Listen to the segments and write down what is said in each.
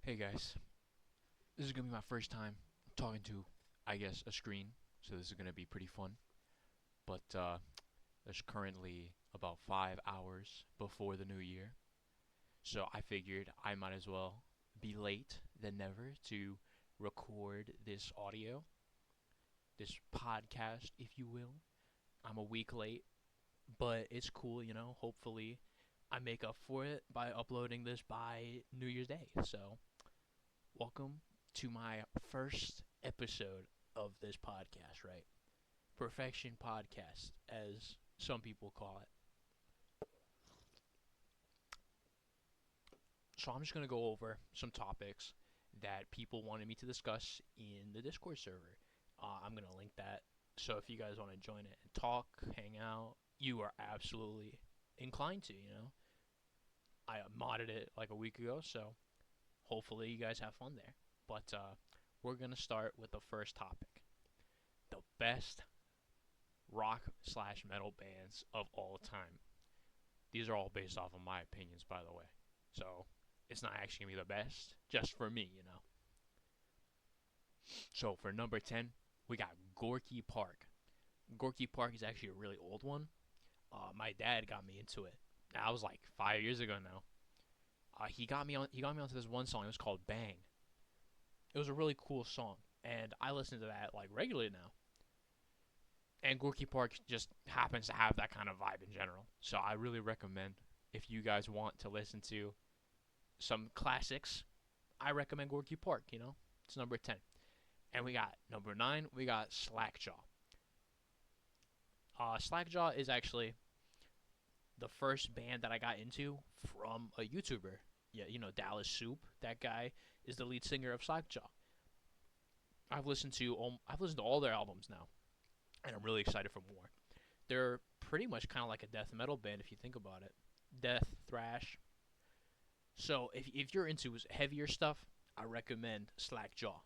Hey guys, this is gonna be my first time talking to, I guess, a screen, so this is gonna be pretty fun. But there's currently about 5 hours before the new year, so I figured I might as well be late than never to record this audio, this podcast, if you will. I'm a week late, but it's cool, Hopefully, I make up for it by uploading this by New Year's Day. So welcome to my first episode of this podcast, right? Perfection Podcast, as some people call it. So I'm just going to go over some topics that people wanted me to discuss in the Discord server. I'm going to link that. So if you guys want to join it and talk, hang out, you are absolutely inclined to. I modded it like a week ago, so hopefully you guys have fun there. But we're going to start with the first topic: the best rock slash metal bands of all time. These are all based off of my opinions, by the way. So it's not actually going to be the best, just for me. So for number 10, we got Gorky Park. Gorky Park is actually a really old one. My dad got me into it. That was like 5 years ago now. He got me onto this one song. It was called Bang. It was a really cool song, and I listen to that like regularly now. And Gorky Park just happens to have that kind of vibe in general. So I really recommend, if you guys want to listen to some classics, I recommend Gorky Park. It's number 10. And we got number 9. We got Slackjaw. Slackjaw is actually the first band that I got into from a YouTuber. Yeah, Dallas Soup. That guy is the lead singer of Slackjaw. I've listened to all their albums now, and I'm really excited for more. They're pretty much kind of like a death metal band if you think about it. Death, thrash. So if you're into heavier stuff, I recommend Slackjaw.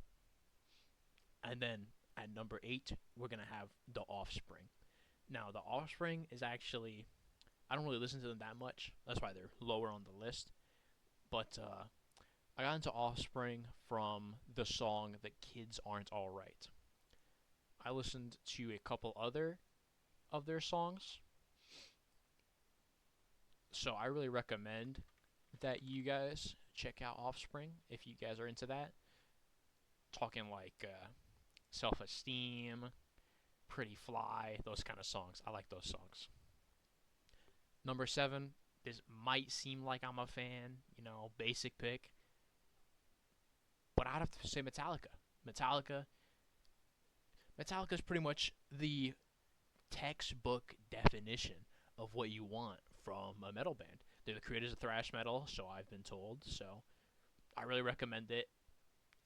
And then at number 8, we're gonna have The Offspring. Now The Offspring is actually, I don't really listen to them that much. That's why they're lower on the list. But I got into Offspring from the song "The Kids Aren't Alright." I listened to a couple other of their songs, so I really recommend that you guys check out Offspring if you guys are into that. Talking like Self Esteem, Pretty Fly, those kind of songs. I like those songs. Number 7, this might seem like I'm a fan, basic pick, but I'd have to say Metallica. Metallica. Metallica is pretty much the textbook definition of what you want from a metal band. They're the creators of thrash metal, so I've been told. So I really recommend it.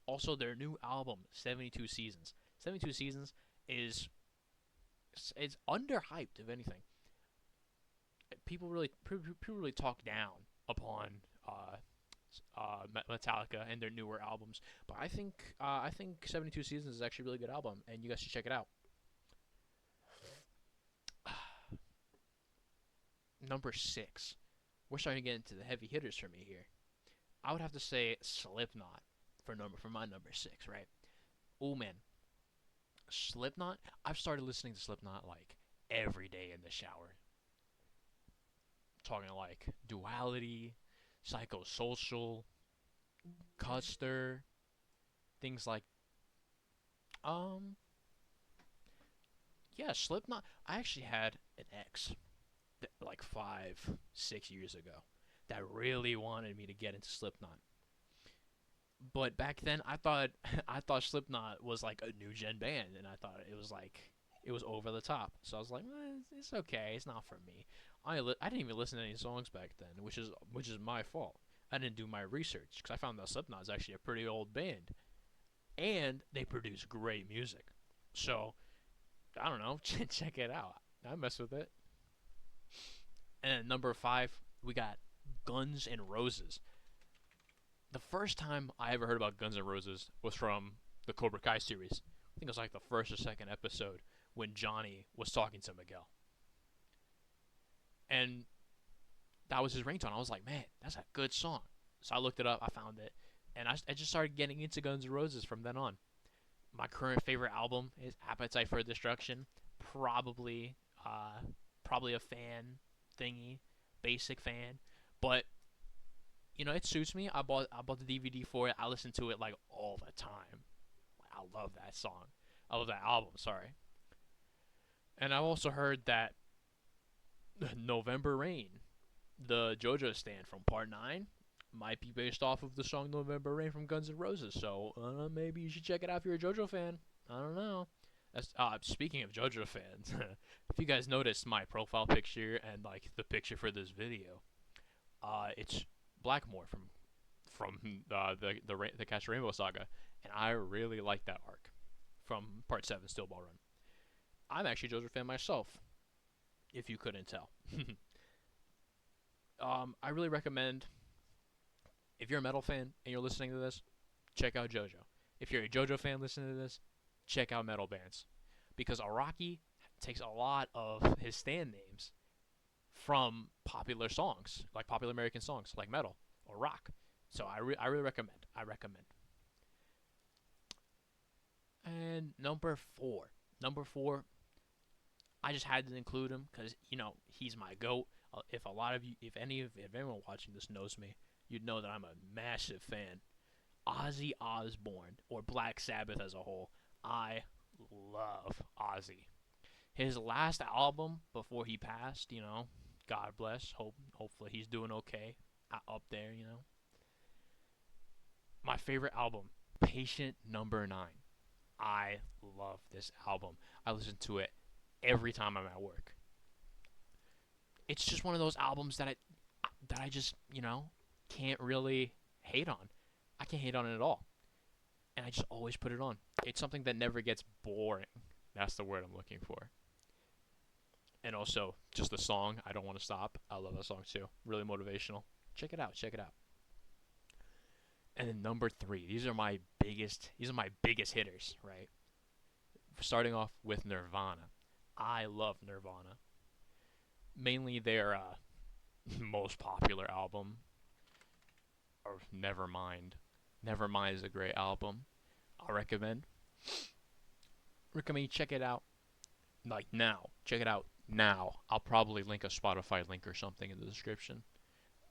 Also, their new album, 72 Seasons. 72 Seasons is it's underhyped, if anything. People really talk down upon Metallica and their newer albums, but I think 72 Seasons is actually a really good album, and you guys should check it out. Number 6, we're starting to get into the heavy hitters for me here. I would have to say Slipknot for my number 6, right? Oh man, Slipknot. I've started listening to Slipknot like every day in the shower. Talking like Duality, Psychosocial, Custer, things like um yeah, Slipknot. I actually had an ex like 5, 6 years ago that really wanted me to get into Slipknot. But back then, I thought I thought Slipknot was like a new gen band, and I thought it was like it was over the top. So I was like, it's okay, it's not for me. I didn't even listen to any songs back then, which is my fault. I didn't do my research because I found that Slipknot is actually a pretty old band, and they produce great music. So I don't know, check it out. I mess with it. And at number 5, we got Guns N' Roses. The first time I ever heard about Guns N' Roses was from the Cobra Kai series. I think it was like the first or second episode when Johnny was talking to Miguel. And that was his ringtone. I was like, man, that's a good song. So I looked it up. I found it. And I just started getting into Guns N' Roses from then on. My current favorite album is Appetite for Destruction. Probably, probably a fan thingy, basic fan, but it suits me. I bought the DVD for it. I listen to it like all the time. I love that song. I love that album. Sorry. And I've also heard that November Rain, the JoJo stand from Part 9, might be based off of the song November Rain from Guns N' Roses. So maybe you should check it out if you're a JoJo fan. I don't know. Speaking of JoJo fans, if you guys noticed my profile picture and like the picture for this video, it's Blackmore from the Catch Rainbow saga, and I really like that arc from Part 7 Steel Ball Run. I'm actually a JoJo fan myself, if you couldn't tell. I really recommend, if you're a metal fan and you're listening to this, check out JoJo. If you're a JoJo fan listening to this, check out metal bands. Because Araki takes a lot of his stand names from popular songs, like popular American songs, like metal or rock. So I really recommend. I recommend. And number four. Number four, I just had to include him because he's my goat. If a lot of you, if anyone watching this knows me, you'd know that I'm a massive fan. Ozzy Osbourne, or Black Sabbath as a whole. I love Ozzy. His last album before he passed, God bless. Hopefully he's doing okay up there. My favorite album, Patient Number 9. I love this album. I listen to it every time I'm at work. It's just one of those albums that I just, can't really hate on. I can't hate on it at all. And I just always put it on. It's something that never gets boring. That's the word I'm looking for. And also, just the song, I Don't Want to Stop. I love that song too. Really motivational. Check it out. Check it out. And then number 3. These are my biggest hitters, right? Starting off with Nirvana. I love Nirvana. Mainly their most popular album, or Nevermind. Nevermind is a great album. I'll recommend you check it out. Like now. Check it out now. I'll probably link a Spotify link or something in the description.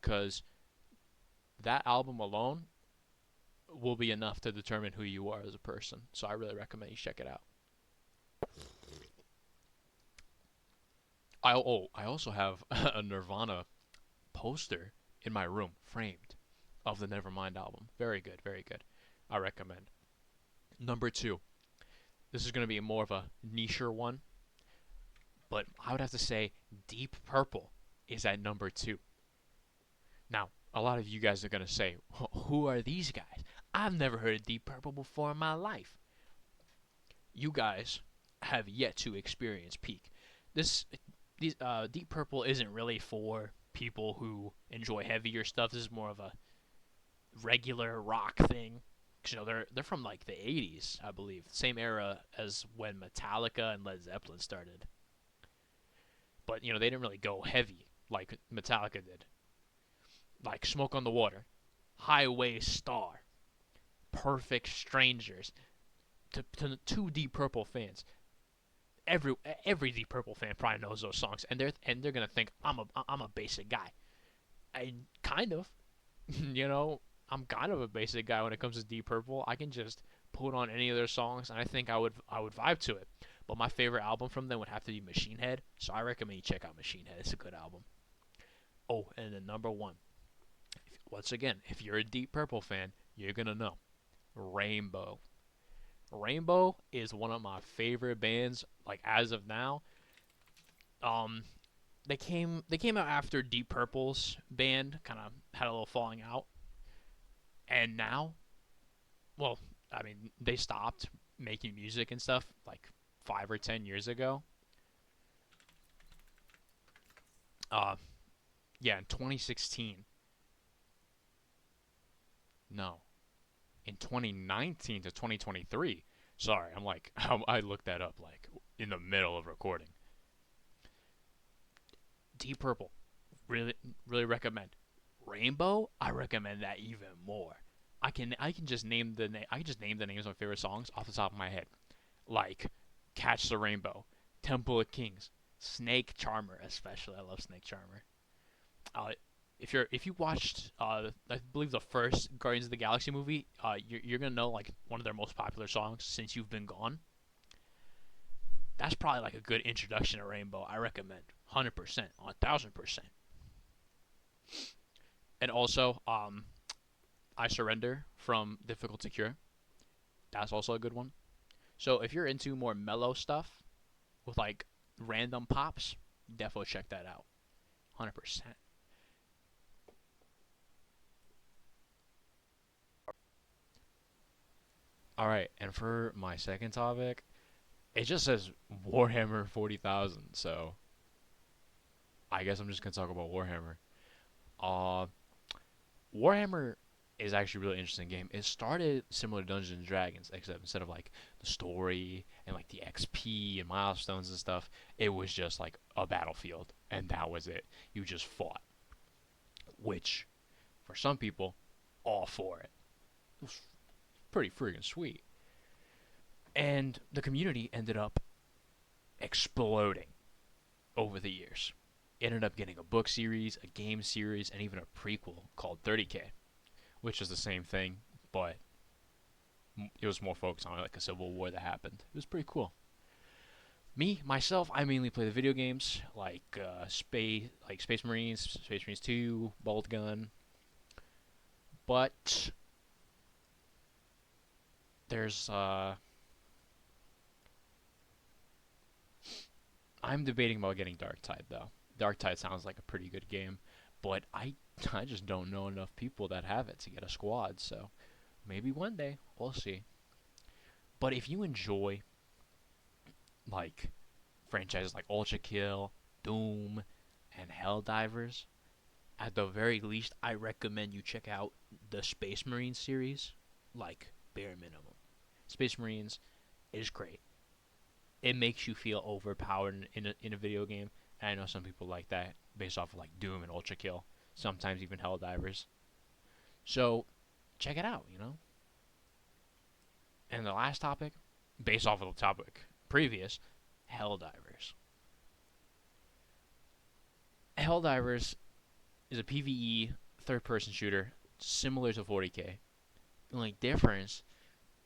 Because that album alone will be enough to determine who you are as a person. So I really recommend you check it out. I also have a Nirvana poster in my room, framed, of the Nevermind album. Very good, very good. I recommend. Number 2. This is going to be more of a nicher one, but I would have to say Deep Purple is at number 2. Now, a lot of you guys are going to say, who are these guys? I've never heard of Deep Purple before in my life. You guys have yet to experience peak. Deep Purple isn't really for people who enjoy heavier stuff. This is more of a regular rock thing. Cause, they're from like the 80s, I believe. Same era as when Metallica and Led Zeppelin started. But, they didn't really go heavy like Metallica did. Like Smoke on the Water, Highway Star, Perfect Strangers. To two Deep Purple fans, every Deep Purple fan probably knows those songs, and they're gonna think I'm a basic guy. I kind of, I'm kind of a basic guy when it comes to Deep Purple. I can just put on any of their songs, and I think I would vibe to it. But my favorite album from them would have to be Machine Head, so I recommend you check out Machine Head. It's a good album. Oh, and then number 1. Once again, if you're a Deep Purple fan, you're gonna know Rainbow. Rainbow is one of my favorite bands, like as of now. They came out after Deep Purple's band kind of had a little falling out, and now, well, I mean, they stopped making music and stuff like 5 or 10 years ago. Yeah, in 2016. No, in 2019 to 2023. Sorry, I'm like, I looked that up like in the middle of recording. Deep Purple, really, really recommend. Rainbow, I recommend that even more. I can just name I can just name the names of my favorite songs off the top of my head, like Catch the Rainbow, Temple of Kings, Snake Charmer, especially. I love Snake Charmer. Uh, if you watched I believe the first Guardians of the Galaxy movie, you're gonna know like one of their most popular songs, Since You've Been Gone. That's probably like a good introduction to Rainbow. I recommend 100%, 1000%. And also, I Surrender from Difficult to Cure. That's also a good one. So if you're into more mellow stuff with like random pops, definitely check that out. 100%. All right, and for my second topic, it just says Warhammer 40,000. So I guess I'm just gonna talk about Warhammer. Uh, Warhammer is actually a really interesting game. It started similar to Dungeons and Dragons, except instead of like the story and like the XP and milestones and stuff, it was just like a battlefield, and that was it. You just fought, which for some people, all for it. It was pretty freaking sweet. And the community ended up exploding over the years. It ended up getting a book series, a game series, and even a prequel called 30K, which is the same thing, but it was more focused on like a civil war that happened. It was pretty cool. Me myself, I mainly play the video games like Space Marines 2, Bolt Gun, but there's I'm debating about getting Dark Tide though. Dark Tide sounds like a pretty good game, but I just don't know enough people that have it to get a squad, so maybe one day we'll see. But if you enjoy like franchises like Ultra Kill, Doom, and Helldivers, at the very least, I recommend you check out the Space Marines series, like bare minimum. Space Marines is great. It makes you feel overpowered in a video game. And I know some people like that based off of like Doom and Ultra Kill, sometimes even Helldivers. So check it out, you know. And the last topic, based off of the topic previous, Helldivers. Helldivers is a PvE third-person shooter similar to 40K. The only difference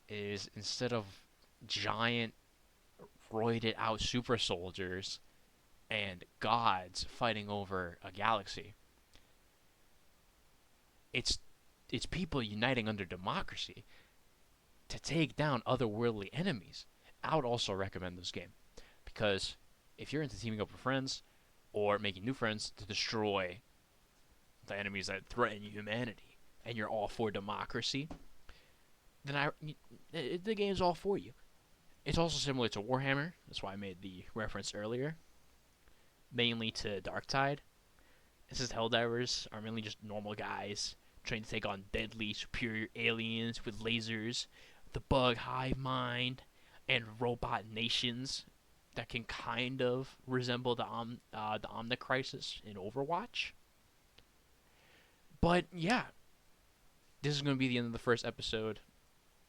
is instead of giant roided out super soldiers and gods fighting over a galaxy, it's it's people uniting under democracy to take down otherworldly enemies. I would also recommend this game because if you're into teaming up with friends or making new friends to destroy the enemies that threaten humanity, and you're all for democracy, then the game's all for you. It's also similar to Warhammer. That's why I made the reference earlier, mainly to Darktide. It says Helldivers are mainly just normal guys trying to take on deadly, superior aliens with lasers, the bug hive mind, and robot nations that can kind of resemble the Omnicrisis in Overwatch. But yeah, this is going to be the end of the first episode.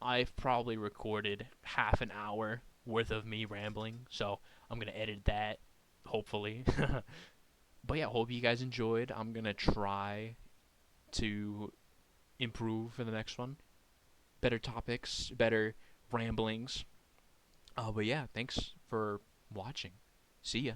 I've probably recorded half an hour worth of me rambling, so I'm going to edit that, hopefully. But yeah, hope you guys enjoyed. I'm going to try to improve for the next one. Better topics, better ramblings. But yeah, thanks for watching. See ya.